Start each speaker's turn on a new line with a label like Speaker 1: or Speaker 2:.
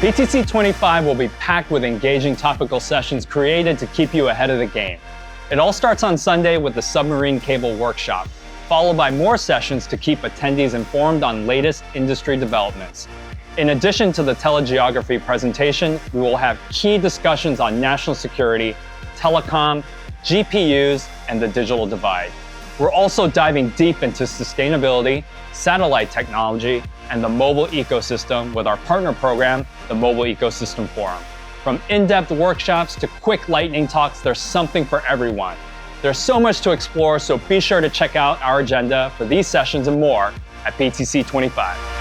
Speaker 1: PTC’25 will be packed with engaging topical sessions created to keep you ahead of the game. It all starts on Sunday with the Submarine Cable Workshop, followed by more sessions to keep attendees informed on latest industry developments. In addition to the TeleGeography presentation, we will have key discussions on national security, telecom, GPUs, and the digital divide. We're also diving deep into sustainability, satellite technology, and the mobile ecosystem with our partner program, the Mobile Ecosystem Forum. From in-depth workshops to quick lightning talks, there's something for everyone. There's so much to explore, so be sure to check out our agenda for these sessions and more at PTC’25.